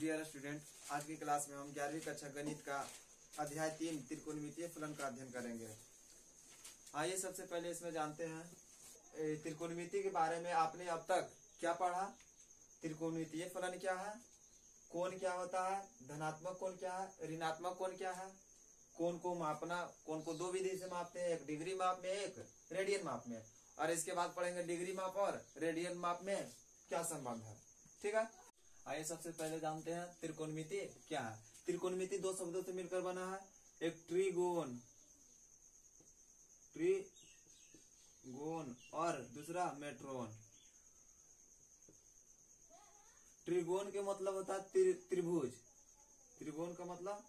Dear student, आज की class में हम 11वीं कक्षा गणित का अध्याय 3 त्रिकोणमितीय फलन का अध्ययन करेंगे। आइए सबसे पहले इसमें जानते हैं त्रिकोणमिति के बारे में। आपने अब तक क्या पढ़ा? त्रिकोणमितीय फलन क्या है, कोण क्या होता है, धनात्मक कोण क्या है, ऋणात्मक कोण क्या है, कोण को मापना, कोण को दो विधि से मापते हैं, एक डिग्री माप में, एक रेडियन माप में। और इसके बाद पढ़ेंगे डिग्री माप और रेडियन माप में क्या संबंध है। ठीक है, आइए सबसे पहले जानते हैं त्रिकोणमिति क्या है। त्रिकोणमिति दो शब्दों से मिलकर बना है, एक ट्रिगोन और दूसरा मेट्रोन। ट्रिगोन के मतलब होता है त्रिभुज, त्रिगोन का मतलब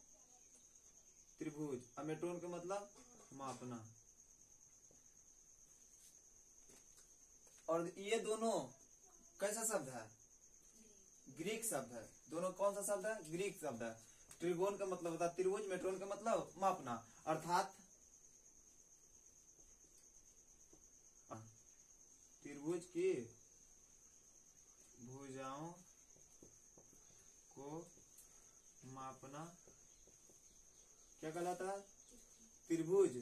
त्रिभुज, और मेट्रोन का मतलब मापना। और ये दोनों कैसा शब्द है? ग्रीक शब्द है। दोनों कौन सा शब्द है? ग्रीक शब्द है। ट्रिगोन का मतलब होता है त्रिभुज, मेट्रोन का मतलब मापना, अर्थात त्रिभुज की भुजाओं को मापना क्या कहलाता है? त्रिभुज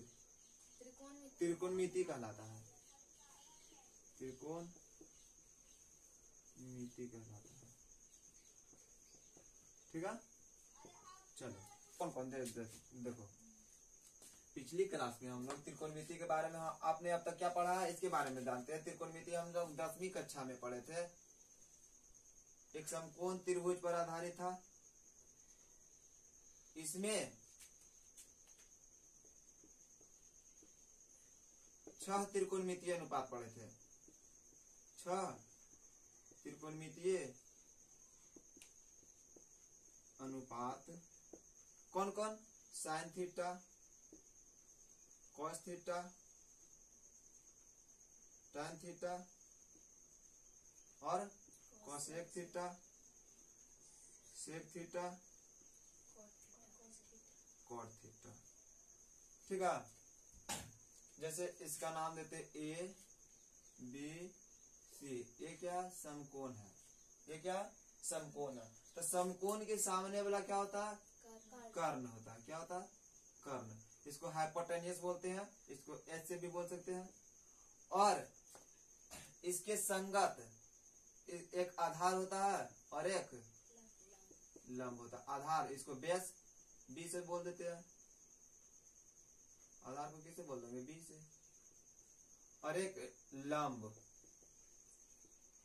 त्रिकोणमिति कहलाता है। त्रिकोणमिति कहलाता है। ठीक है, चलो कौन कौन देखो, पिछली क्लास में हम लोग त्रिकोणमिति के बारे में आपने अब तक क्या पढ़ा है इसके बारे में जानते हैं। त्रिकोणमिति हम लोग 10वीं कक्षा में पढ़े थे। एक समकोण त्रिभुज पर आधारित था। इसमें 6 त्रिकोणमितीय अनुपात पढ़े थे। 6 त्रिकोणमितीय अनुपात कौन कौन? Sine theta, cos theta, tan theta और cosec theta, sec theta, cot theta. ठीक है, जैसे इसका नाम देते ए बी सी। ये क्या? समकोण है। ये क्या? समकोण है। तो समकोण के सामने वाला क्या होता है? कर्ण होता है। क्या होता है? कर्ण। इसको हाइपोटेन्यूस बोलते हैं, इसको एच से भी बोल सकते हैं। और इसके संगत एक आधार होता है और एक लंब होता है। आधार इसको बेस बी से बोल देते हैं। आधार को किसे बोल देंगे? बी से। और एक लंब,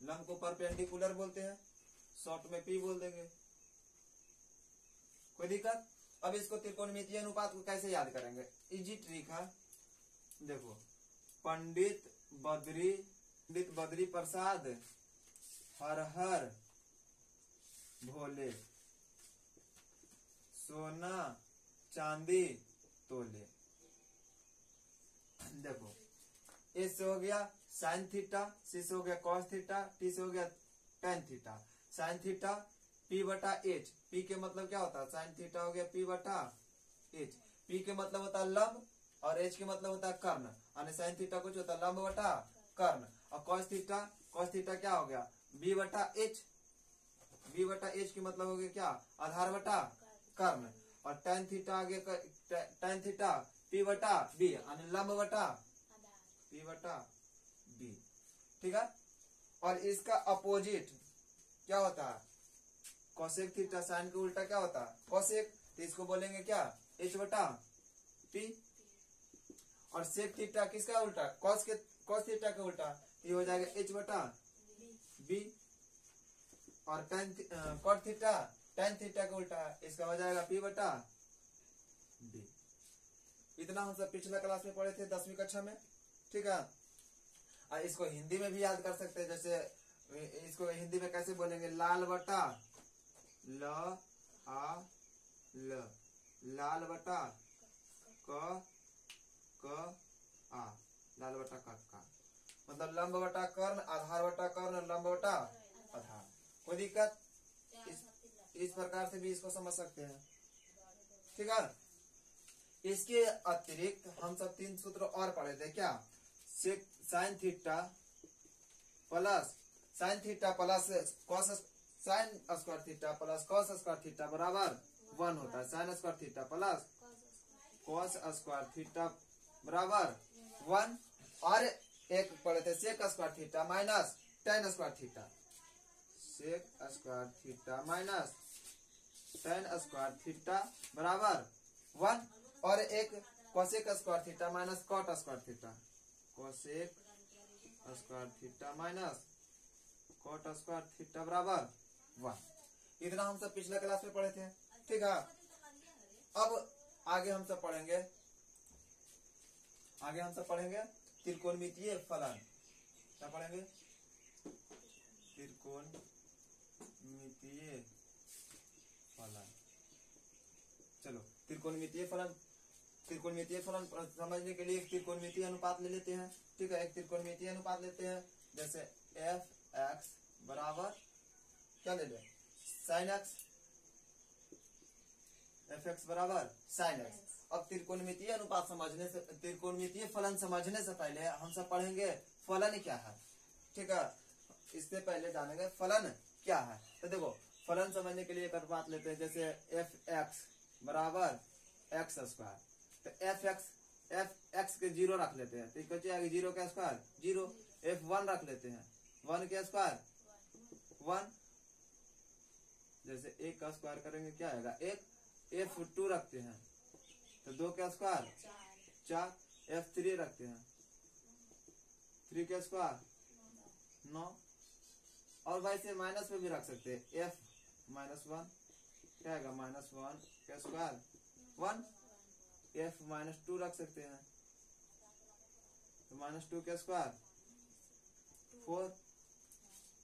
लंब को परपेंडिकुलर बोलते हैं, शॉर्ट में पी बोल देंगे। कोई दिक्कत? अब इसको त्रिकोणमितीय अनुपात को कैसे याद करेंगे? इजी ट्रिक है। देखो, पंडित बद्री प्रसाद हर हर भोले, सोना चांदी तोले। देखो, ए से हो गया साइन थीटा, सी से हो गया कॉस थीटा, टी से हो गया tan theta. Sine theta P बटा एच। पी के मतलब क्या होता है? साइन थीटा हो गया पी बटा एच। पी के मतलब होता है लंब और एच के मतलब होता है कर्ण। यानी साइन थीटा कुछ होता है लंब बटा कर्ण। और कॉस थीटा क्या हो गया? बी बटा एच। बी बटा एच के मतलब हो गया क्या? आधार बटा कर्ण। और टैन थीटा आगे टैन थीटा पी बटा बी, यानी लंब बटा पी बटा बी। ठीक है, और इसका अपोजिट क्या होता है? Cosec theta. साइन का उल्टा क्या होता है? कॉसेक। तो इसको बोलेंगे क्या? एच बटा पी। और सेक थीटा किसका उल्टा? कॉस थीटा का उल्टा, ये हो जाएगा एच बटा बी। और कॉट थीटा टैन थीटा का उल्टा है, इसका हो जाएगा पी बटा बी। इतना हम सब पिछला क्लास में पढ़े थे 10वीं कक्षा में। ठीक है, और इसको हिंदी में भी याद कर सकते हैं। जैसे इसको हिंदी में कैसे बोलेंगे? लाल बटा ल आ ल, लाल बटा क आ, लाल बटा का मतलब लंब बटा कर्ण, आधार बटा कर्ण, लंब बटा आधार। कोई दिक्कत? इस प्रकार से भी इसको समझ सकते हैं। ठीक है, इसके अतिरिक्त हम सब 3 सूत्र और पढ़े थे। क्या? Sine theta plus cos sine square theta plus cos square theta बराबर 1 होता है। Sine square theta plus cos square theta बराबर 1 और एक पढ़े थे sec square theta minus tan square theta. Sec square theta minus tan square theta बराबर 1 और एक cosec square theta minus cot square theta. Cosec square theta minus cot square theta बराबर 1। इतना हम सब पिछले क्लास में पढ़े थे, ठीक है। अब आगे हम सब पढ़ेंगे त्रिकोणमितीय फलन। क्या पढ़ेंगे? त्रिकोणमितीय फलन। चलो त्रिकोणमितीय फलन समझने के लिए एक त्रिकोणमितीय अनुपात ले लेते हैं, ठीक है। एक त्रिकोणमितीय अनुपात लेते हैं, जैसे एफ एक्स बराबर क्या ले लें? Sine x. एफ एक्स बराबर साइन एक्स। अब त्रिकोणमितीय अनुपात समझने से, त्रिकोणमितीय फलन समझने से पहले हम सब पढ़ेंगे फलन क्या है, ठीक है। इससे पहले जानेंगे फलन क्या है। तो देखो फलन समझने के लिए एक अनुपात लेते हैं, जैसे एफ एक्स बराबर एक्स स्क्वायर। तो एफ एक्स के 0 रख लेते हैं, तो बचेगा 0 का स्क्वायर 0। एफ 1 रख लेते हैं, 1 के स्क्वायर 1। जैसे 1 का स्क्वायर करेंगे क्या आएगा 1। एफ 2 रखते हैं तो 2 का स्क्वायर 4। एफ 3 रखते हैं 3 का स्क्वायर 9। और वैसे माइनस में भी रख सकते हैं, एफ -1 क्या आएगा -1 का स्क्वायर 1। एफ -2 रख सकते हैं तो -2 का स्क्वायर 4।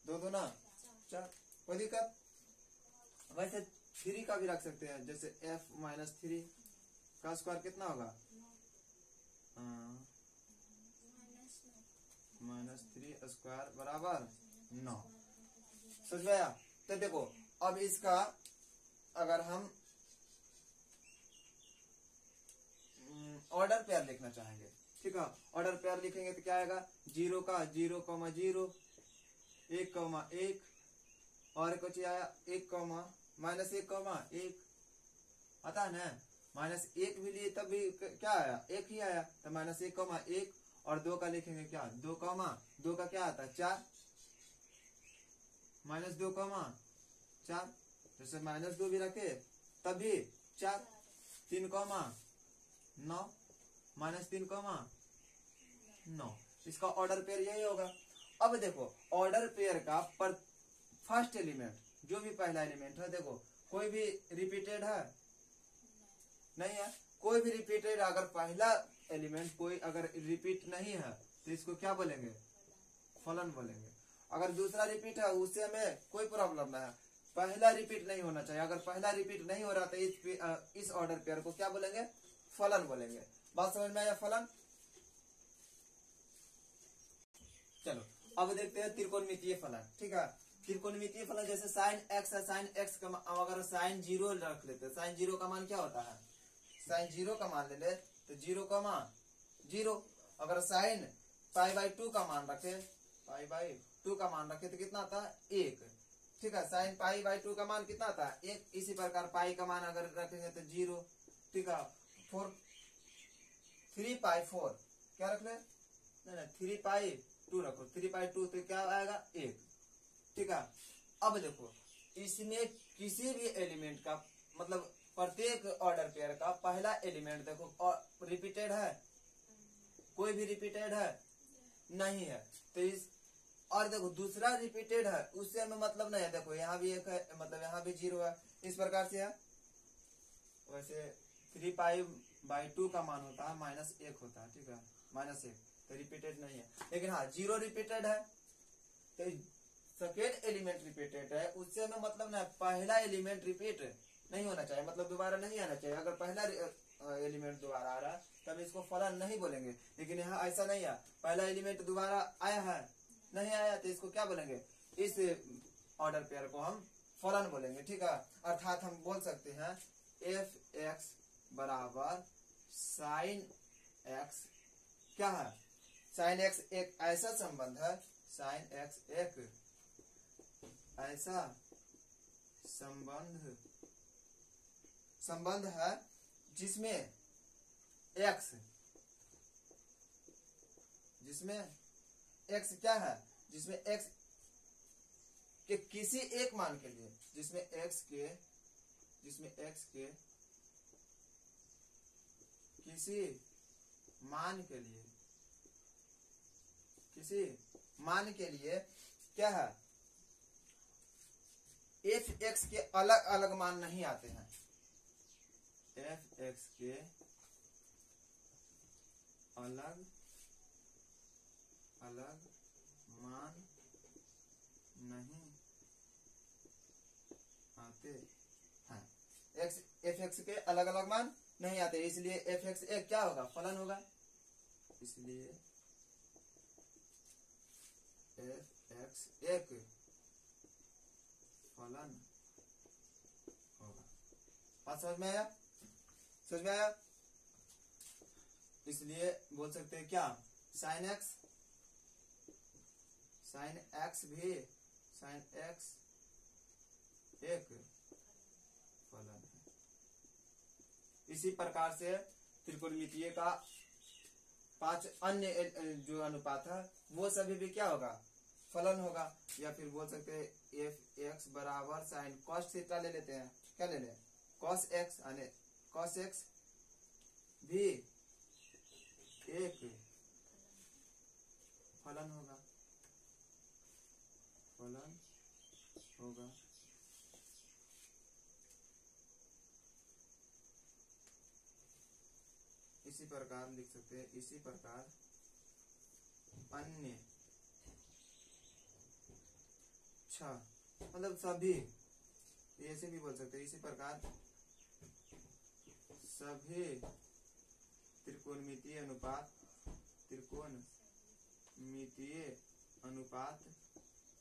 2 दूना 4। कोई दिक्कत? वैसे 3 का भी रख सकते हैं, जैसे एफ -3 का स्क्वायर कितना होगा -3 स्क्वायर बराबर 9। समझ में आया? तो देखो अब इसका अगर हम ऑर्डर पेयर लिखना चाहेंगे, ठीक है। ऑर्डर पेयर लिखेंगे तो क्या आएगा 0 का 0,0 1,1 और कुछ आया 1, -1,1 आता है ना। -1 भी लिए तब भी क्या आया 1 ही आया, तो -1,1 और 2 का लिखेंगे क्या 2 का क्या आता है 4 -2,4। जैसे -2 भी रखे तब भी 4। 3,9 -3,9। इसका ऑर्डर पेयर यही होगा। अब देखो ऑर्डर पेयर का पर फर्स्ट एलिमेंट जो भी पहला एलिमेंट है, देखो कोई भी रिपीटेड है नहीं है। कोई भी रिपीटेड अगर पहला एलिमेंट कोई अगर रिपीट नहीं है तो इसको क्या बोलेंगे फलन बोलेंगे। अगर दूसरा रिपीट है उससे हमें कोई प्रॉब्लम ना है, पहला रिपीट नहीं होना चाहिए। अगर पहला रिपीट नहीं हो रहा तो इस ऑर्डर पेयर को क्या बोलेंगे फलन बोलेंगे। बात समझ में आया फलन? चलो अब देखते हैं त्रिकोणमितीय फलन, ठीक है। त्रिकोणमितीय फलन जैसे साइन एक्स है, साइन एक्स का अगर साइन 0 रख लेते हैं, साइन 0 का मान क्या होता है साइन 0 का मान ले ले तो 0,0। अगर साइन π/2 का मान रखे, π/2 का मान रखे तो कितना आता है 1, ठीक है। साइन π/2 का मान कितना आता है 1। इसी प्रकार पाई का मान अगर रखेंगे तो 0, ठीक है। 3π4 क्या रख ले, नहीं 3π2 रखो, 3π2 तो क्या आएगा 1, ठीक है। अब देखो इसमें किसी भी एलिमेंट का मतलब प्रत्येक ऑर्डर पेयर का पहला एलिमेंट देखो रिपीटेड है, कोई भी रिपीटेड है नहीं है। तो इस और देखो दूसरा रिपीटेड है उससे हमें मतलब नहीं है। देखो यहाँ भी 1 है मतलब यहाँ भी 0 है, इस प्रकार से है। वैसे 3π/2 का मान होता है -1 होता है, ठीक है -1 तो रिपीटेड नहीं है। लेकिन हाँ 0 रिपीटेड है तो सेकेंड एलिमेंट रिपीटेड है उससे हमें मतलब ना पहला एलिमेंट रिपीट नहीं होना चाहिए, मतलब दोबारा नहीं आना चाहिए। अगर पहला एलिमेंट दोबारा आ रहा है तब इसको फलन नहीं बोलेंगे। लेकिन यहाँ ऐसा नहीं है, पहला एलिमेंट दोबारा आया है नहीं आया तो इसको क्या बोलेंगे इस ऑर्डर पेयर को हम फलन बोलेंगे, ठीक है। अर्थात हम बोल सकते हैं एफ एक्स बराबर साइन एक्स क्या है साइन एक्स एक ऐसा संबंध है, साइन एक्स एक ऐसा संबंध है जिसमें x क्या है, जिसमें x के किसी एक मान के लिए, जिसमें x के किसी मान के लिए क्या है, f(x) के अलग अलग मान नहीं आते हैं, f(x) के अलग अलग मान नहीं आते हैं, f(x) के अलग अलग मान नहीं आते, इसलिए f(x) एक क्या होगा, फलन होगा, इसलिए f(x) एक फलन होगा। बात समझ में आया? इसलिए बोल सकते हैं क्या, sin x भी एक फलन है। इसी प्रकार से त्रिकोणमितीय का 5 अन्य जो अनुपात है वो सभी भी क्या होगा, फलन होगा। या फिर बोल सकते हैं f(x) बराबर sin cos थीटा ले लेते हैं, क्या ले लें, cos x भी एक फलन होगा। इसी प्रकार लिख सकते हैं, इसी प्रकार अन्य मतलब सभी, ऐसे भी बोल सकते हैं, इसी प्रकार सभी त्रिकोणमितीय अनुपात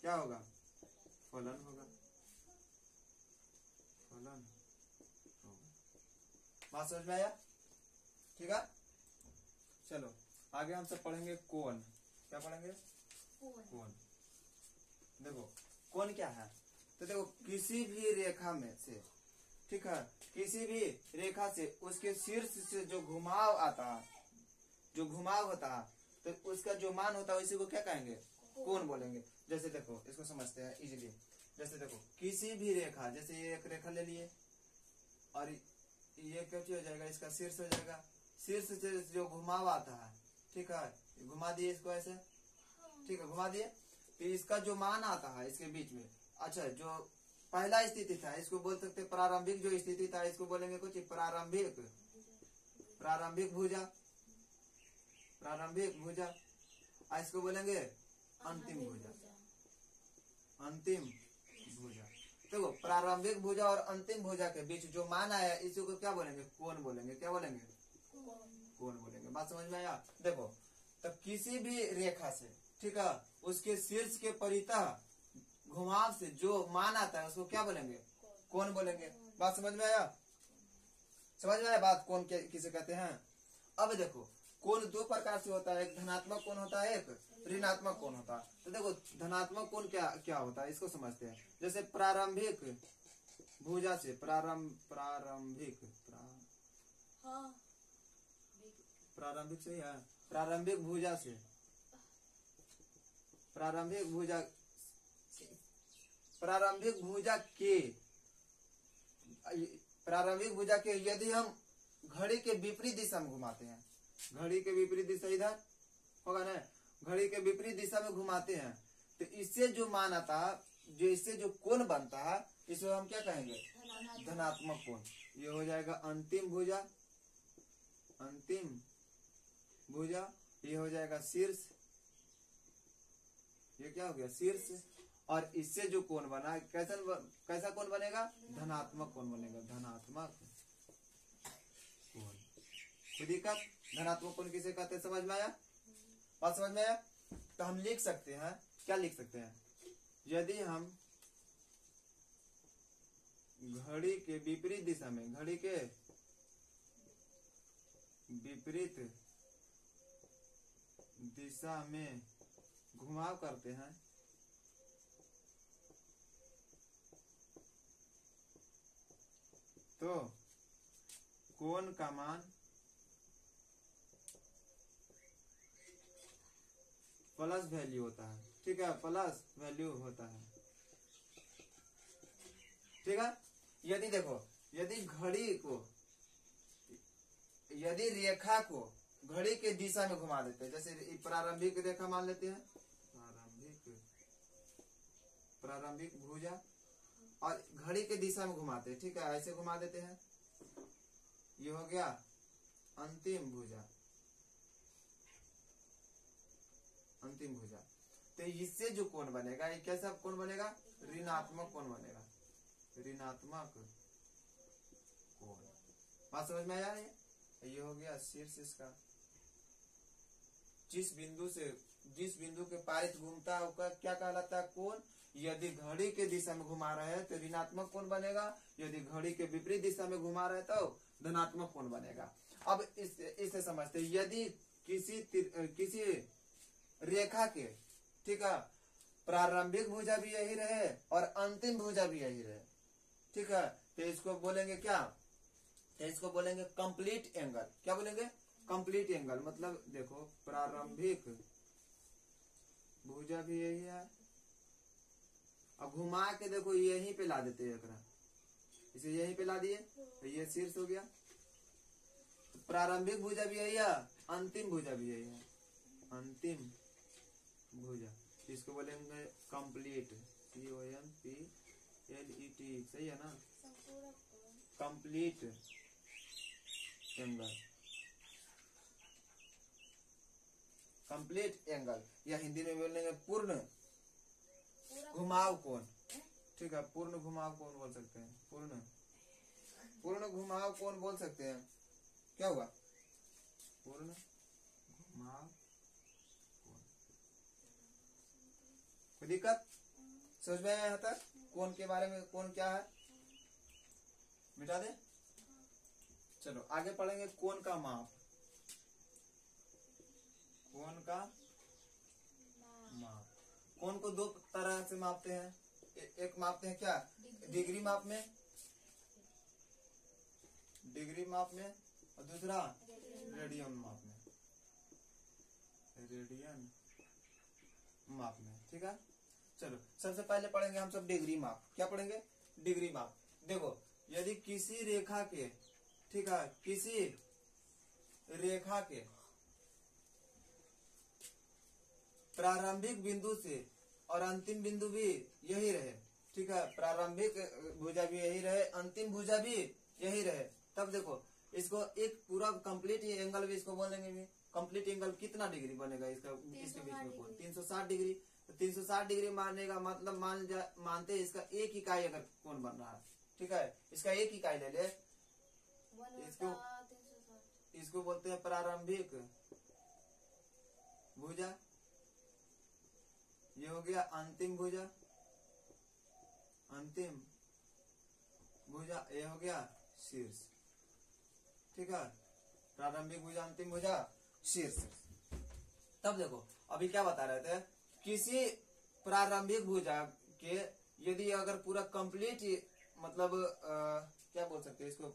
क्या होगा, फलन होगा। बात समझ में आया? ठीक है, चलो आगे हम सब पढ़ेंगे कोण। क्या पढ़ेंगे? कोण। देखो कोण क्या है, तो देखो किसी भी रेखा में से, ठीक है, किसी भी रेखा से उसके शीर्ष से जो घुमाव आता है, जो घुमाव होता है, तो उसका जो मान होता है इसी को क्या कहेंगे, कोण बोलेंगे। जैसे देखो इसको समझते हैं इजीली, जैसे देखो किसी भी रेखा, जैसे ये एक रेखा ले लिए और ये क्या हो जाएगा, इसका शीर्ष हो जाएगा, शीर्ष से जो घुमाव आता है, ठीक है, घुमा दिए इसको ऐसे, ठीक है, घुमा दिए, तो इसका जो मान आता है इसके बीच में, अच्छा जो पहला स्थिति था इसको बोल सकते प्रारंभिक, जो स्थिति था इसको बोलेंगे कुछ प्रारंभिक भुजा, इसको बोलेंगे अंतिम भुजा। देखो प्रारंभिक भुजा और अंतिम भुजा के बीच जो मान आया इसी को क्या बोलेंगे, कोण बोलेंगे। क्या बोलेंगे, कोण बोलेंगे। बात समझ में आया? देखो तो किसी भी रेखा से, ठीक है, उसके शीर्ष के परितः घुमाव से जो मान आता है उसको क्या बोलेंगे, कोण बोलेंगे। बात समझ में आया? बात कोण किसे कहते हैं। अब देखो कोण दो प्रकार से होता है, एक धनात्मक कोण होता है, एक ऋणात्मक कोण होता है। तो देखो धनात्मक कोण क्या होता है इसको समझते हैं। जैसे प्रारंभिक भुजा से प्रारंभिक सही है, प्रारंभिक भुजा के यदि हम घड़ी के विपरीत दिशा में घुमाते हैं, घड़ी के विपरीत दिशा इधर होगा ना, घड़ी के विपरीत दिशा में घुमाते हैं, तो इससे जो मान आता है, जो इससे जो कोण बनता है इसे हम क्या कहेंगे, धनात्मक कोण। ये हो जाएगा अंतिम भुजा, ये हो जाएगा शीर्ष, ये क्या हो गया, शीर्ष। और इससे जो कोण बना कैसा कोण बनेगा, धनात्मक कोण बनेगा, धनात्मक कोण। धनात्मक कोण किसे कहते हैं, समझ में आया? बात समझ में आया? तो हम लिख सकते हैं, क्या लिख सकते हैं, यदि हम घड़ी के विपरीत दिशा में, घड़ी के विपरीत दिशा में घुमाव करते हैं, तो कोण का मान प्लस वैल्यू होता है। ठीक है, प्लस वैल्यू होता है। ठीक है, यदि देखो, यदि घड़ी को, यदि रेखा को घड़ी के दिशा में घुमा देते हैं, जैसे प्रारंभिक रेखा मान लेते हैं, प्रारंभिक भुजा, और घड़ी के दिशा में घुमाते हैं। ठीक है, ऐसे घुमा देते हैं, ये हो गया अंतिम भुजा, अंतिम भुजा। तो इससे जो कोण बनेगा, ये कैसा कोण बनेगा? ऋणात्मक कोण बनेगा, ऋणात्मक कोण। बात समझ में आया? ये हो गया शीर्ष इसका। जिस बिंदु के पारित घूमता है उसका क्या कहलाता है? कोण। यदि घड़ी के दिशा में घुमा रहे हैं तो ऋणात्मक कोण बनेगा, यदि घड़ी के विपरीत दिशा में घुमा रहे तो धनात्मक कोण बनेगा। अब इसे समझते हैं, यदि किसी रेखा के, ठीक है, प्रारंभिक भुजा भी यही रहे और अंतिम भुजा भी यही रहे, ठीक है, तो इसको बोलेंगे क्या? तो इसको बोलेंगे कंप्लीट एंगल। क्या बोलेंगे? Complete angle. मतलब देखो, प्रारंभिक भुजा भी यही है, अब घुमा के देखो यहीं पे ला देते हैं, इसे यहीं पे ला दिए तो ये शीर्ष हो गया। तो प्रारंभिक भुजा भी यही है, अंतिम भुजा भी यही है, अंतिम भुजा। इसको बोलेंगे कंप्लीट, COMPLET, सही है ना? कंप्लीट एंगल, कंप्लीट एंगल, या हिंदी में बोलेंगे पूर्ण घुमाव कोण। ठीक है, पूर्ण घुमाव कोण बोल सकते हैं, पूर्ण घुमाव कोण बोल सकते हैं। क्या हुआ? पूर्ण घुमाव कोण। कोई दिक्कत समझ में आया? यहाँ तक कोण के बारे में, कोण क्या है मिटा दे। चलो आगे पढ़ेंगे कोण का माप। कोण का माप, कोण को दो तरह से मापते हैं। एक मापते हैं क्या? डिग्री माप में, डिग्री माप में, और दूसरा रेडियन माप में, रेडियन माप में। ठीक है, चलो सबसे पहले पढ़ेंगे हम सब डिग्री माप। क्या पढ़ेंगे? डिग्री माप। देखो, यदि किसी रेखा के, ठीक है, किसी रेखा के प्रारंभिक बिंदु से और अंतिम बिंदु भी यही रहे, ठीक है, प्रारंभिक भुजा भी यही रहे, अंतिम भुजा भी यही रहे, तब देखो इसको एक पूरा कंप्लीट एंगल भी इसको बोलेंगे भी। कंप्लीट एंगल कितना डिग्री बनेगा इसका, इसके बीच में कोण? 360 डिग्री। तो 360 डिग्री मानेगा मतलब मानते इसका एक इकाई अगर कोण बन रहा है, ठीक है, इसका एक इकाई ले ले, इसको बोलते हैं प्रारंभिक भुजा, ये हो गया अंतिम भुजा, अंतिम भुजा, ये हो गया शीर्ष। ठीक है, प्रारंभिक भुजा, अंतिम भुजा, शीर्ष। तब देखो अभी क्या बता रहे थे, किसी प्रारंभिक भुजा के यदि अगर पूरा कंप्लीट मतलब क्या बोल सकते हैं इसको,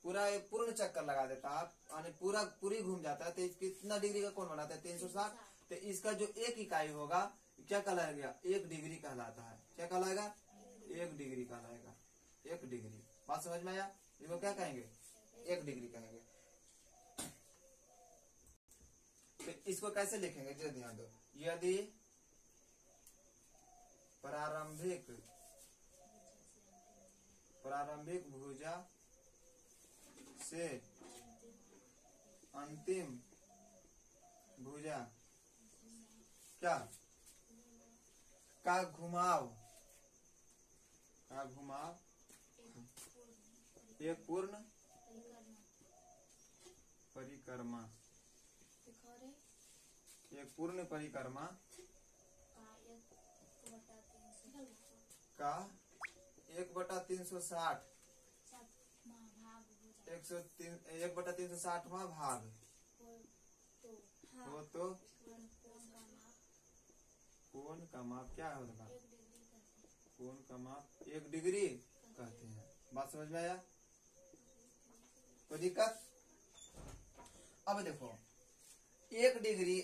पूरा पूर्ण चक्कर लगा देता है, यानी पूरी घूम जाता है, तो कितना डिग्री का कोण बनाता है? 360। तो इसका जो एक इकाई होगा क्या कहलाएगा? 1 डिग्री कहलाता है। क्या कहलाएगा? 1 डिग्री कहलाएगा, 1 डिग्री। बात समझ में आया? इसको क्या कहेंगे? 1 डिग्री कहेंगे। तो इसको कैसे लिखेंगे जो ध्यान दो, यदि प्रारंभिक भुजा से अंतिम भुजा क्या का घुमाव, एक पूर्ण परिक्रमा, एक पूर्ण परिक्रमा का 1/360 1/360वां भाग हो तो कोण का माप क्या होगा? कोण का माप 1 डिग्री कहते हैं। बात समझ में आया? कोई दिक्कत? अब देखो 1 डिग्री,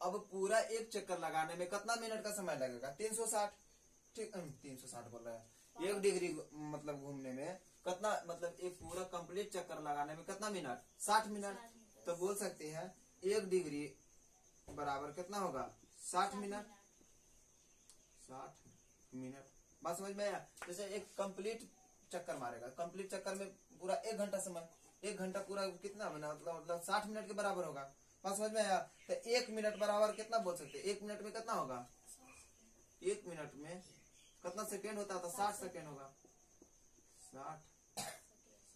अब पूरा एक चक्कर लगाने में कितना मिनट का समय लगेगा? 360। ठीक, 360 बोल रहा है। 1 डिग्री मतलब घूमने में कितना, मतलब एक पूरा कंप्लीट चक्कर लगाने में कितना मिनट? 60 मिनट। तो बोल सकते हैं 1 डिग्री बराबर कितना होगा? 60 मिनट। 60 मिनट, बात समझ में आया? जैसे एक कंप्लीट चक्कर मारेगा, कंप्लीट चक्कर में पूरा 1 घंटा समय, 1 घंटा पूरा कितना बना, मतलब 60 मिनट के बराबर होगा। बात समझ में आया? तो 1 मिनट बराबर कितना बोल सकते हैं? 1 मिनट में कितना होगा? 1 मिनट में कितना सेकेंड होता है? तो 60 सेकेंड होगा। 60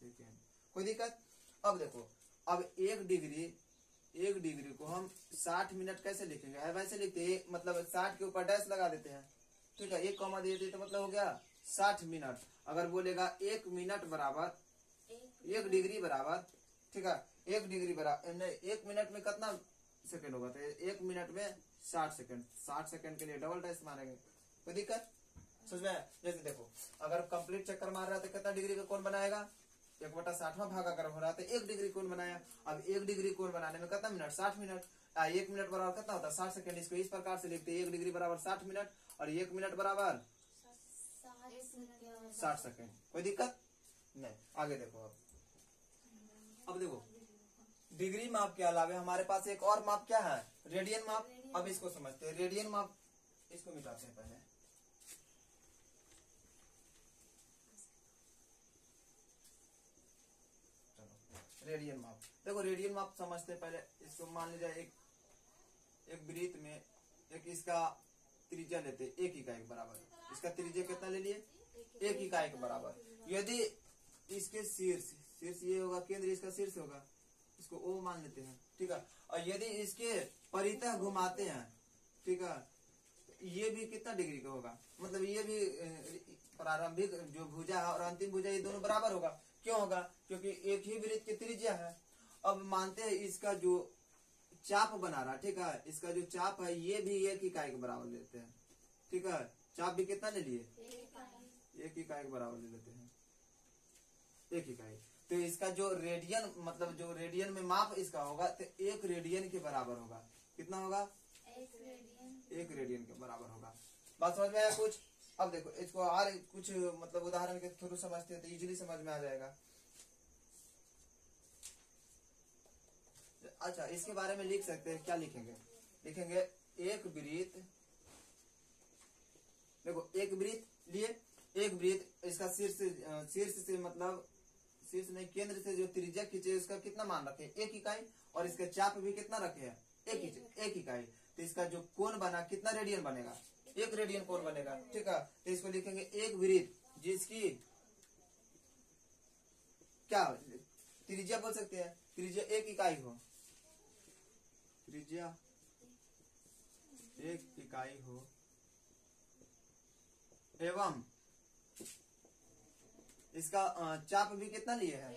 सेकेंड, कोई दिक्कत? अब देखो, अब 1 डिग्री को हम 60 मिनट कैसे लिखेंगे? वैसे लिखते हैं, मतलब 60 के ऊपर डैश लगा देते हैं। ठीक है, 1 कॉमा दे देते तो मतलब हो गया 60 मिनट। अगर बोलेगा 1 मिनट बराबर 1 डिग्री बराबर, ठीक है, 1 डिग्री बराबर 1 मिनट में कितना सेकंड होगा? तो 1 मिनट में 60 सेकंड। 60 सेकंड के लिए डबल डैश मारेंगे। कोई दिक्कत? समझ में? जैसे देखो, अगर कंप्लीट चक्कर मार रहा है तो कितना डिग्री का कोण बनाएगा? 1/60 भाग अगर हो रहा है तो 1 डिग्री कोण बनाया। अब 1 डिग्री कोण बनाने में कितना मिनट? 60 मिनट। 1 मिनट बराबर कितना होता है? 60 सेकंड। इसको इस प्रकार से लिखते हैं, 1 डिग्री बराबर 60 मिनट और 1 मिनट बराबर 60 सेकंड। कोई दिक्कत नहीं? आगे देखो, अब देखो डिग्री माप के अलावा हमारे पास एक और माप क्या है? रेडियन माप। अब इसको समझते हैं। रेडियन माप, इसको मिटाते हैं पहले। रेडियन माप, देखो रेडियन माप समझते हैं पहले। इसको मान लीजिए एक वृत्त में एक इसका त्रिज्या लेते 1 इकाई के बराबर। इसका त्रिज्या कितना ले लिए? 1 इकाई के बराबर। यदि इसके शीर्ष ये होगा केंद्र, इसका शीर्ष होगा, इसको O मान लेते हैं। ठीक है, और यदि इसके परितः घुमाते हैं, ठीक है, ये भी कितना डिग्री का होगा? मतलब ये भी प्रारंभिक जो भुजा है और अंतिम भुजा, ये दोनों बराबर होगा। क्यों होगा? क्योंकि एक ही वृत्त की त्रिज्या है। अब मानते हैं इसका जो चाप बना रहा, ठीक है, इसका जो चाप है ये भी 1 इकाई के बराबर लेते हैं। ठीक है, चाप भी कितना ले लिए? 1 इकाई के बराबर ले लेते हैं, 1 इकाई। तो इसका जो रेडियन, मतलब जो रेडियन में माप इसका होगा तो 1 रेडियन के बराबर होगा। कितना होगा? 1 रेडियन के बराबर होगा। बात समझ में आया कुछ? अब देखो इसको और कुछ मतलब उदाहरण के थ्रू समझते हैं तो इजीली समझ में आ जाएगा। अच्छा, इसके बारे में लिख सकते हैं, क्या लिखेंगे? लिखेंगे एक वृत्त, देखो एक वृत्त लिए, एक वृत्त, इसका शीर्ष से मतलब शीर्ष नहीं, केंद्र से जो त्रिज्या खींचे उसका कितना मान रखे? 1 इकाई। और इसका चाप भी कितना रखे हैं? 1 इकाई। तो इसका जो कोण बना कितना रेडियन बनेगा? 1 रेडियन कोण बनेगा। ठीक है, तो इसको लिखेंगे एक वृत्त जिसकी क्या त्रिज्या बोल सकते हैं? त्रिज्या 1 इकाई हो, त्रिज्या 1 इकाई हो एवं इसका चाप भी कितना लिए है?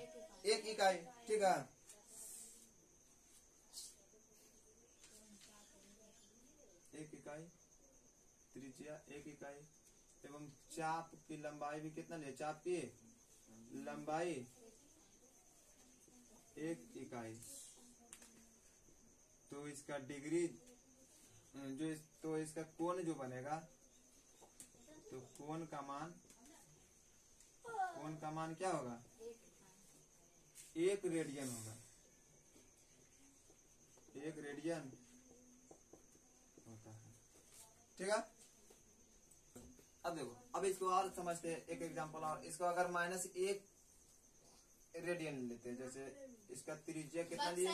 1 इकाई। ठीक है, एक इकाई, त्रिज्या 1 इकाई एवं चाप की लंबाई भी कितना लिए? चाप की लंबाई 1 इकाई। तो इसका डिग्री जो तो इसका कोण जो बनेगा, तो कोण का मान क्या होगा? 1 रेडियन होगा। 1 रेडियन होता है। ठीक है, अब देखो, अब इसको और समझते हैं एक एग्जांपल और। इसको अगर -1 रेडियन लेते हैं, जैसे इसका त्रिज्या कितना लिए?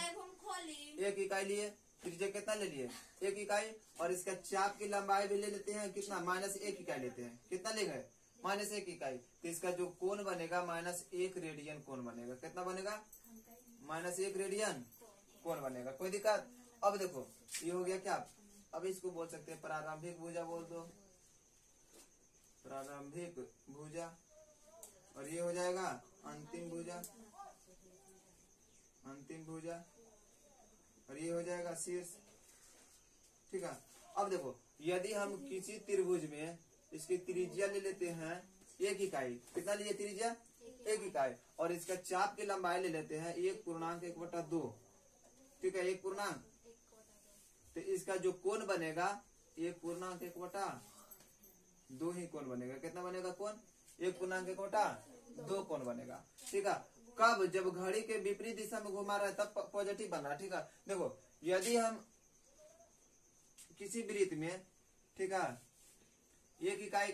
1 इकाई लिए। त्रिज्या कितना ले लिए? 1 इकाई। और इसका चाप की लंबाई भी ले लेते हैं, कितना? -1 इकाई लेते हैं। कितना ले गए? -1 इकाई। तो इसका जो कोण बनेगा -1 रेडियन कोण बनेगा। कितना बनेगा? -1 रेडियन कोण बनेगा। कोई दिक्कत? अब देखो ये हो गया क्या? अब इसको बोल सकते हैं प्रारंभिक भुजा बोल दो, प्रारंभिक भुजा। और ये हो जाएगा अंतिम भुजा, अंतिम भुजा। और ये हो जाएगा शीर्ष। ठीक है, अब देखो यदि हम किसी त्रिभुज में इसकी त्रिज्या ले लेते हैं 1 इकाई। कितना लिए त्रिज्या? 1 इकाई, और इसका चाप की लंबाई ले लेते हैं 1.1/2। ठीक है, 1 तो इसका जो कोण बनेगा 1.1/2 ही कोण बनेगा। कितना बनेगा कोण? 1.1/2 कोण बनेगा। ठीक है, कब? जब घड़ी के विपरीत दिशा में घुमा रहा है तब पॉजिटिव बन रहा है। ठीक है, देखो यदि हम किसी वृत्त में, ठीक है, एक इकाई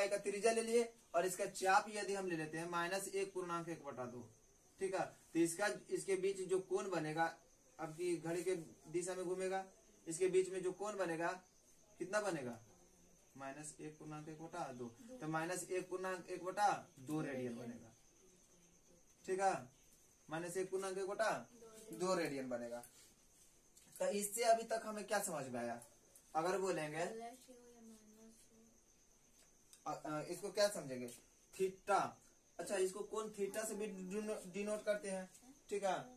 का त्रिज्या ले लिए और इसका चाप यदि हम ले लेते हैं -1.1/2। ठीक है, तो इसके बीच जो कोण बनेगा, अब की घड़ी के दिशा में घूमेगा, इसके बीच में जो कोण बनेगा कितना बनेगा? -1.1/2। तो -1.1/2 रेडियन बनेगा। ठीक है, -1.1/2 रेडियन बनेगा। तो इससे अभी तक हमें क्या समझ में आया? अगर बोलेंगे इसको क्या समझेंगे? थीटा। अच्छा, इसको कोण थीटा से भी डिनोट करते हैं। ठीक है,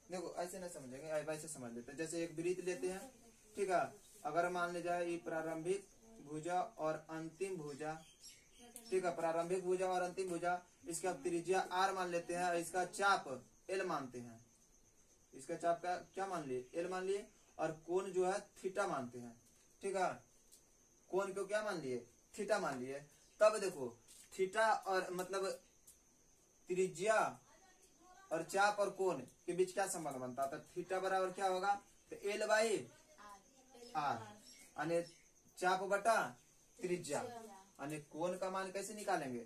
देखो ऐसे ना समझेंगे, वैसे समझ लेते हैं। जैसे एक वृत्त लेते हैं। ठीक है, अगर मान ले जाए ये प्रारंभिक भुजा और अंतिम भुजा। ठीक है, प्रारंभिक भुजा और अंतिम भुजा, इसका त्रिज्या r मान लेते हैं, इसका चाप l मानते हैं। इसका चाप का क्या मान लिए? l मान लिए, और कोण जो है थीटा मानते हैं। ठीक है, कोण को क्या मान लिए? थीटा मान लिए। तब देखो थीटा और मतलब त्रिज्या और चाप और कोण के बीच क्या संबंध बनता है? तो थीटा बराबर क्या होगा? तो l/r, यानी चाप बटा त्रिज्या। यानी कोण का मान कैसे निकालेंगे?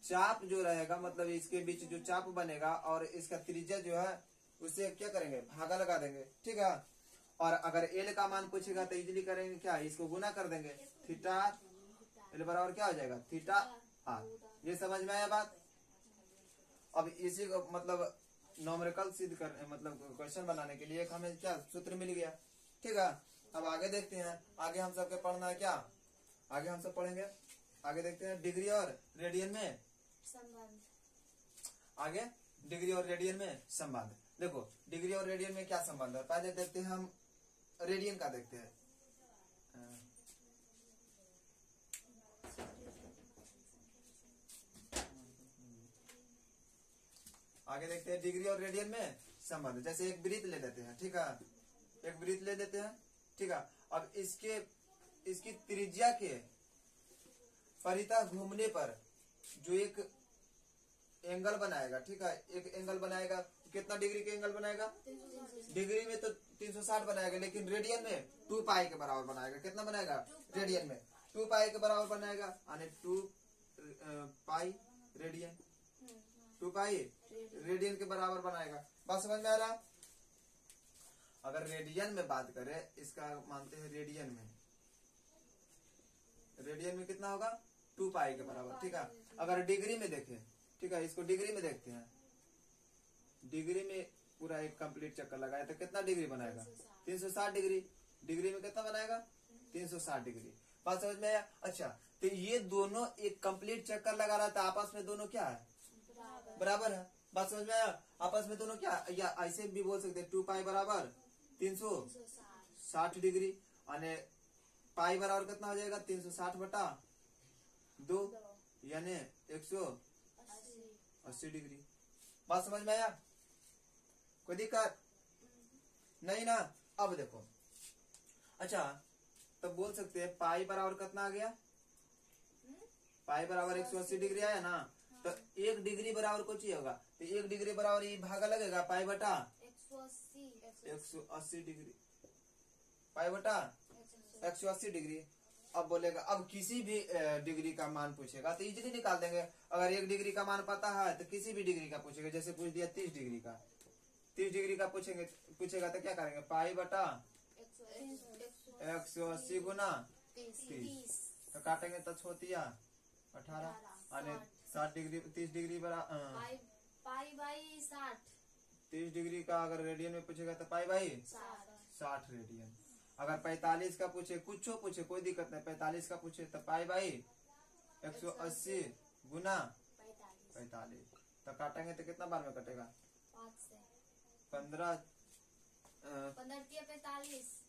चाप जो रहेगा, मतलब इसके बीच जो चाप बनेगा और इसका त्रिज्या जो है उससे क्या करेंगे? भागा लगा देंगे। ठीक है, और अगर l का मान पूछेगा तो इजीली करेंगे क्या? इसको गुना कर देंगे। थीटा l बराबर क्या हो जाएगा? Theta r। ये समझ में आया बात? अब इसी को मतलब नॉमरिकल सिद्ध कर, मतलब क्वेश्चन बनाने के लिए एक हमें क्या सूत्र मिल गया। ठीक है, अब आगे देखते हैं। आगे हम सबके पढ़ना है क्या? आगे हम सब पढ़ेंगे। आगे देखते हैं डिग्री और रेडियन में संबंध। आगे डिग्री और रेडियन में संबंध। देखो डिग्री और रेडियन में क्या संबंध है? पहले देखते हैं हम रेडियन का देखते हैं। आगे देखते हैं डिग्री और रेडियन में संबंध। जैसे एक वृत्त ले लेते हैं। ठीक है, एक वृत्त ले लेते हैं। ठीक है, अब इसकी त्रिज्या के परितः घूमने पर जो एक एंगल बनाएगा। ठीक है, एक एंगल बनाएगा, कितना डिग्री के एंगल बनाएगा? डिग्री में तो 360 बनाएगा, लेकिन रेडियन में 2π के बराबर बनाएगा। कितना बनाएगा? रेडियन में 2π के बराबर बनाएगा, यानी 2π रेडियन, 2π रेडियन के बराबर बनाएगा। बात समझ में आ रहा? अगर रेडियन में बात करें, इसका मानते हैं रेडियन में कितना होगा? 2π के बराबर। ठीक है, अगर डिग्री में देखें, ठीक है, इसको डिग्री में देखते हैं। डिग्री में पूरा एक कंप्लीट चक्कर लगाया तो कितना डिग्री बनाएगा? 360 डिग्री। डिग्री में कितना बनाएगा? 360 डिग्री। बात समझ में आया? अच्छा, तो ये दोनों एक कंप्लीट चक्कर लगा रहा था, आपस में दोनों क्या है? बराबर है। बात समझ में आया? आपस में दोनों क्या, या ऐसे भी बोल सकते हैं 2π बराबर 360 डिग्री, यानी पाई बराबर कितना हो जाएगा? 360/2, यानी 180 डिग्री। बात समझ में आया? कोई दिक्कत नहीं ना? अब देखो, अच्छा तो बोल सकते हैं पाई बराबर कितना आ गया? पाई बराबर 180 डिग्री आया ना? तो 1 डिग्री बराबर कुछ ही होगा, तो 1 डिग्री बराबर ये भागा लगेगा पाई बटा 180 डिग्री, पाई बटा 180 डिग्री। अब बोलेगा, अब किसी भी डिग्री का मान पूछेगा तो इजीली निकाल देंगे। अगर 1 डिग्री का मान पता है तो किसी भी डिग्री का पूछेगा। जैसे पूछ दिया 30 डिग्री का, 30 डिग्री का पूछेगा तो क्या करेंगे? पाई बटा 180 गुना 30, तो काटेंगे तो छोतिया 18, यानी 60 डिग्री, 30 डिग्री बराबर 30 डिग्री का अगर रेडियन में पूछेगा तो पाई बाई 60 रेडियन। अगर 45 का पूछे, कुछ पूछे कोई दिक्कत नहीं, 45 का पूछे तो पाई बाई 180 गुना 45, तो काटेंगे तो कितना बार में कटेगा? 15 45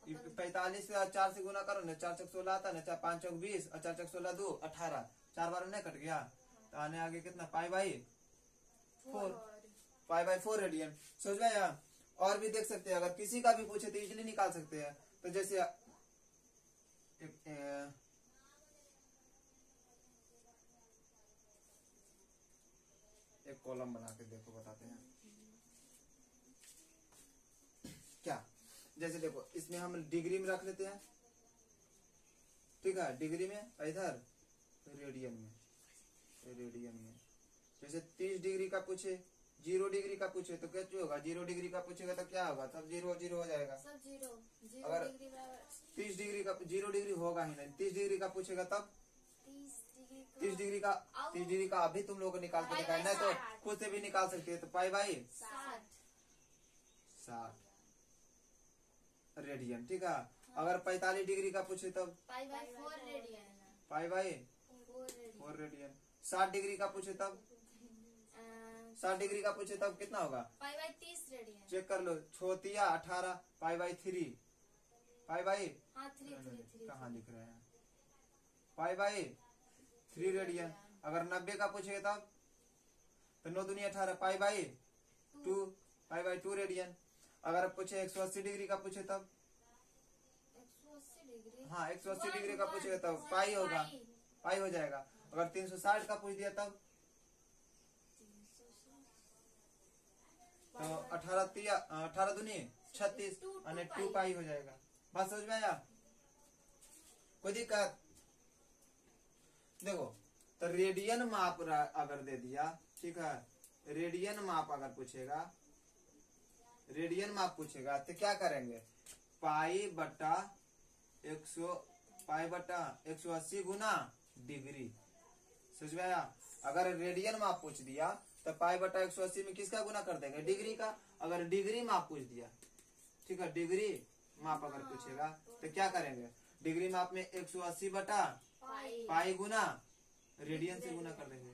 45 से 4 से गुना करो ना, 4 चौक 16 आता ना, 5 चौक 20 और 4 चौक 16 2 18, 4 बार नहीं कट गया तो आने आगे कितना pi by 4, pi by 4 radian. समझ में आया? और भी देख सकते हैं, अगर किसी का भी पूछे तो इजीली निकाल सकते हैं। तो जैसे एक कॉलम बना के देखो, बताते हैं क्या। जैसे देखो इसमें हम डिग्री में रख लेते हैं, ठीक है, डिग्री में, इधर रेडियन में, रेडियन में। जैसे 30 डिग्री का पूछे, 0 डिग्री का पूछे तो क्या होगा, 0 डिग्री का पूछेगा तो क्या होगा, सब 0 0 हो जाएगा। अगर 30 डिग्री का 0 डिग्री होगा ही नहीं, 30 डिग्री का पूछेगा तब 30 डिग्री का अभी तुम लोगों को निकाल के दिखाना है तो खुद से भी निकाल सकते हैं। तो पाई बाई 60 रेडियन, ठीक है। अगर 45 डिग्री का पूछे तब पाई बाई 4 रेडियन। 60 डिग्री का पूछे तब 60 डिग्री का पूछे तब कितना होगा, पाई बाई 30 रेडियन। चेक कर लो, 6 18 पाई बाई 3, पाई बाई कहाँ लिख रहे हैं, पाई बाई 3 रेडियन। अगर 90 का पूछे तब तो 9 दूनी 18 pi by 2, pi by 2 radian. अगर पूछे 180 डिग्री का पूछे तब, हाँ 180 डिग्री का पूछेगा तब पाई होगा, पाई हो जाएगा। अगर 360 का पूछ दिया तब तो 18 दूनी 36 और 2 पाई हो जाएगा। बात समझ में आया? कोई दिक्कत? देखो तो रेडियन माप अगर दे दिया, ठीक है, रेडियन माप अगर पूछेगा, रेडियन माप पूछेगा तो क्या करेंगे, पाई बटा 180 गुना डिग्री। समझ में आया? अगर रेडियन माप पूछ दिया तो पाई बटा 180 में किसका गुना कर देंगे, डिग्री का। अगर डिग्री माप पूछ दिया, ठीक है, डिग्री माप अगर पूछेगा तो क्या करेंगे, डिग्री माप में 180 बटा पाई गुना रेडियन से गुना कर देंगे।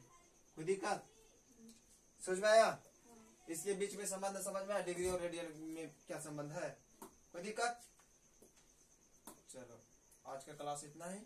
कोई दिक्कत? समझ में आया? इसके बीच में संबंध समझ में आया, डिग्री और रेडियन में क्या संबंध है? कोई दिक्कत? चलो आज का क्लास इतना ही।